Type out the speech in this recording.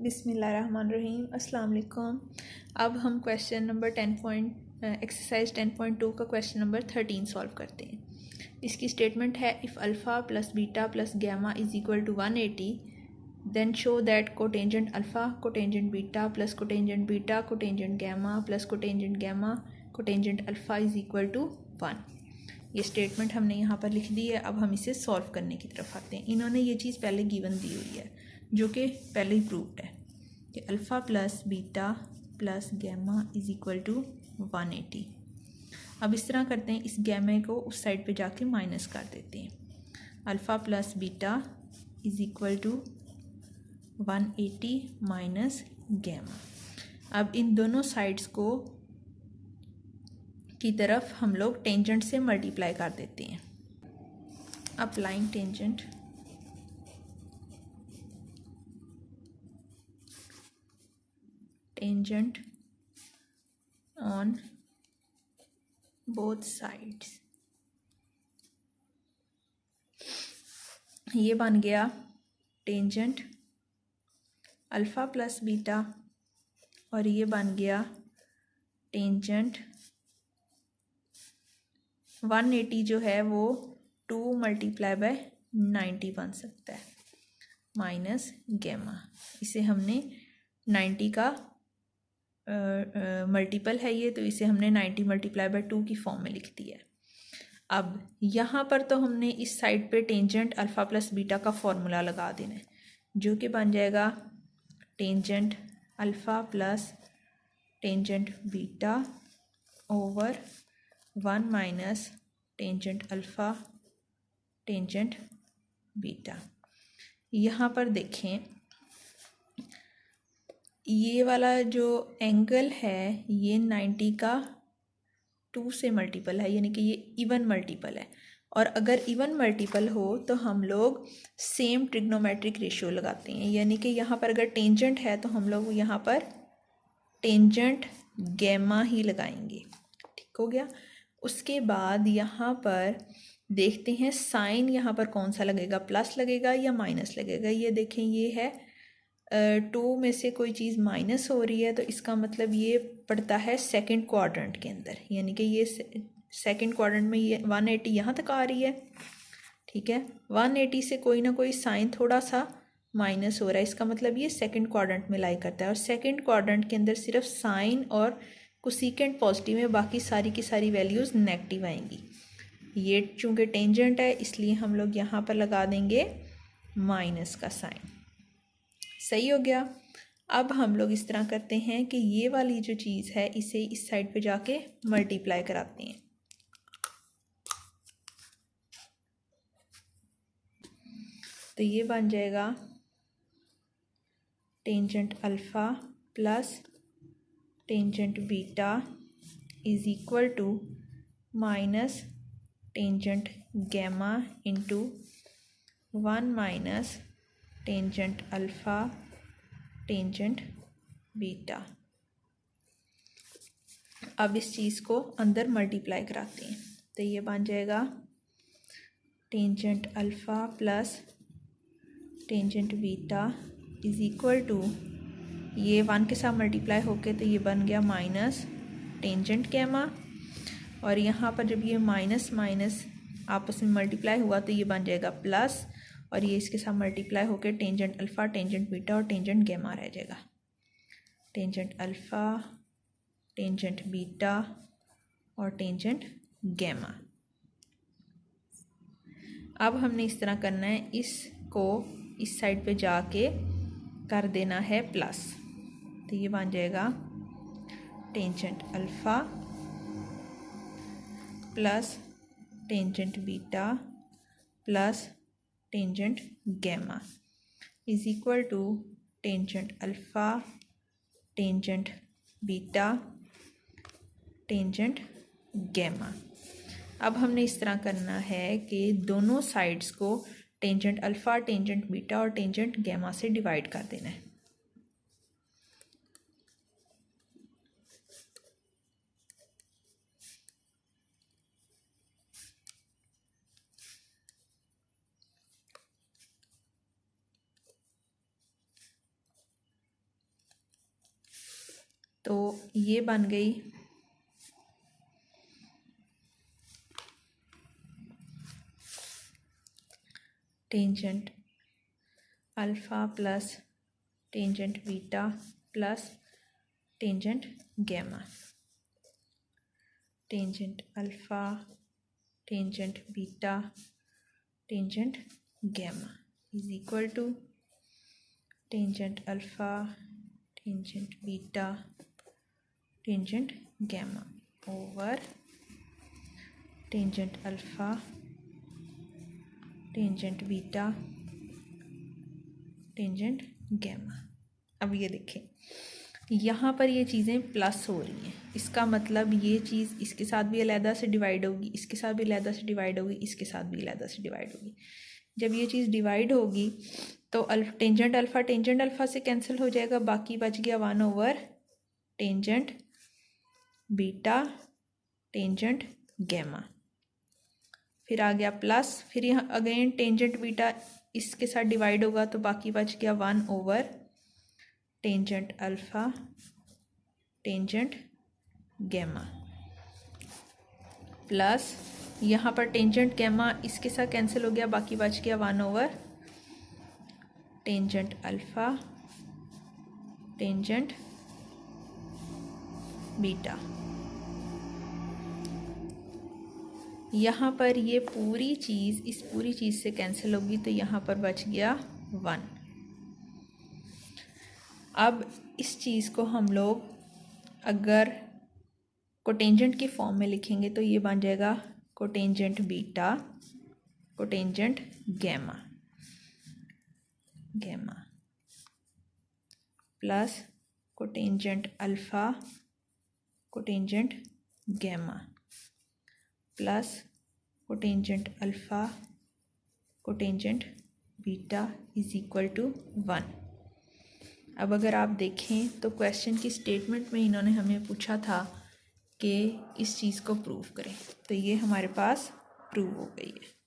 बिस्मिल्लाहिर्रहमानिर्रहीम अस्सलाम वालेकुम। अब हम क्वेश्चन नंबर एक्सरसाइज 10.2 का क्वेश्चन नंबर 13 सॉल्व करते हैं। इसकी स्टेटमेंट है if alpha plus beta plus gamma is equal to 180 then show that cotangent alpha cotangent beta plus cotangent beta cotangent gamma plus cotangent gamma cotangent alpha is equal to 1। ये statement हमने यहाँ पर लिख दी है। अब हम इसे सॉल्व करने की तरफ आते हैं। इन्होंने ये चीज़ पहले गिवन दी हुई है जो कि पहले ही प्रूव्ड है कि alpha plus beta plus gamma is equal to 180। अब इस तरह करते हैं, इस गैमे को उस साइड पे जाके माइनस कर देते हैं। Alpha plus beta is equal to 180 minus gamma. अब इन दोनों साइड्स को की तरफ हम लोग टेंजेंट से मल्टीप्लाई कर देते हैं। Applying tangent on both sides. ये बन गया टेंजेंट अल्फ़ा प्लस बीटा और ये बन गया टेंजेंट 180 जो है वो 2 मल्टीप्लाई बाय 90 बन सकता है माइनस गैमा। इसे हमने 90 का मल्टीपल है ये, तो इसे हमने 90 मल्टीप्लाई बाय 2 की फॉर्म में लिख दिया है। अब यहाँ पर तो हमने इस साइड पे टेंजेंट अल्फ़ा प्लस बीटा का फॉर्मूला लगा देना है जो कि बन जाएगा tangent alpha plus tangent beta over 1 minus tangent alpha tangent beta. यहाँ पर देखें, ये वाला जो एंगल है ये 90 का 2 से मल्टीपल है, यानी कि ये इवन मल्टीपल है। और अगर इवन मल्टीपल हो तो हम लोग सेम ट्रिग्नोमेट्रिक रेशियो लगाते हैं, यानी कि यहाँ पर अगर टेंजेंट है तो हम लोग यहाँ पर टेंजेंट गैमा ही लगाएंगे। ठीक हो गया। उसके बाद यहाँ पर देखते हैं साइन यहाँ पर कौन सा लगेगा, प्लस लगेगा या माइनस लगेगा। ये देखें, ये है 2 में से कोई चीज़ माइनस हो रही है तो इसका मतलब ये पड़ता है सेकंड क्वाड्रेंट के अंदर, यानी कि ये सेकंड क्वाड्रेंट में ये 180 यहाँ तक आ रही है। ठीक है, 180 से कोई ना कोई साइन थोड़ा सा माइनस हो रहा है, इसका मतलब ये सेकंड क्वाड्रेंट में लाई करता है। और सेकंड क्वाड्रेंट के अंदर सिर्फ साइन और कोसेकेंट पॉजिटिव है, बाकी सारी की सारी वैल्यूज़ नेगेटिव आएंगी। ये चूँकि टेंजेंट है इसलिए हम लोग यहाँ पर लगा देंगे माइनस का साइन। सही हो गया। अब हम लोग इस तरह करते हैं कि ये वाली जो चीज़ है इसे इस साइड पे जाके मल्टीप्लाई कराते हैं। तो ये बन जाएगा tangent alpha plus tangent beta is equal to minus tangent gamma into 1 minus tangent alpha tangent beta. अब इस चीज़ को अंदर मल्टीप्लाई कराते हैं तो ये बन जाएगा tangent alpha plus tangent beta is equal to, ये 1 के साथ मल्टीप्लाई होके तो ये बन गया माइनस टेंजेंट गैमा। और यहाँ पर जब ये माइनस माइनस आपस में मल्टीप्लाई हुआ तो ये बन जाएगा प्लस, और ये इसके साथ मल्टीप्लाई होकर टेंजेंट अल्फ़ा टेंजेंट बीटा और टेंजेंट गैमा रह जाएगा। टेंजेंट अल्फ़ा टेंजेंट बीटा और टेंजेंट गैमा। अब हमने इस तरह करना है, इसको इस साइड पे जाके कर देना है प्लस, तो ये बन जाएगा tangent alpha plus tangent beta plus tangent gamma is equal to tangent alpha tangent beta tangent gamma. अब हमने इस तरह करना है कि दोनों साइड्स को टेंजेंट अल्फ़ा टेंजेंट बीटा और टेंजेंट गैमा से डिवाइड कर देना है। तो ये बन गई tangent alpha plus tangent beta plus tangent gamma. Tangent alpha tangent beta tangent gamma is equal to tangent alpha tangent beta tangent gamma over tangent alpha tangent beta tangent gamma. अब ये देखें, यहाँ पर ये चीज़ें प्लस हो रही हैं, इसका मतलब ये चीज़ इसके साथ भी अलहदा से डिवाइड होगी, इसके साथ भी अलहदा से डिवाइड होगी, इसके साथ भी अलहदा से डिवाइड होगी। जब ये चीज़ डिवाइड होगी तो टेंजेंट अल्फ़ा से कैंसिल हो जाएगा, बाकी बच गया 1 टेंजेंट बीटा टेंजेंट गैमा। फिर आ गया प्लस, फिर यहाँ अगेन टेंजेंट बीटा इसके साथ डिवाइड होगा तो बाकी बच गया 1 tangent alpha tangent gamma plus यहाँ पर टेंजेंट गैमा इसके साथ कैंसिल हो गया, बाकी बच गया 1 टेंजेंट अल्फ़ा टेंजेंट बीटा। यहाँ पर ये पूरी चीज़ इस पूरी चीज़ से कैंसिल होगी तो यहाँ पर बच गया 1। अब इस चीज़ को हम लोग अगर कोटेंजेंट की फॉर्म में लिखेंगे तो ये बन जाएगा cotangent beta cotangent gamma plus cotangent alpha cotangent gamma plus cotangent alpha cotangent beta is equal to 1। अब अगर आप देखें तो क्वेश्चन की स्टेटमेंट में इन्होंने हमें पूछा था कि इस चीज़ को प्रूव करें, तो ये हमारे पास प्रूव हो गई है।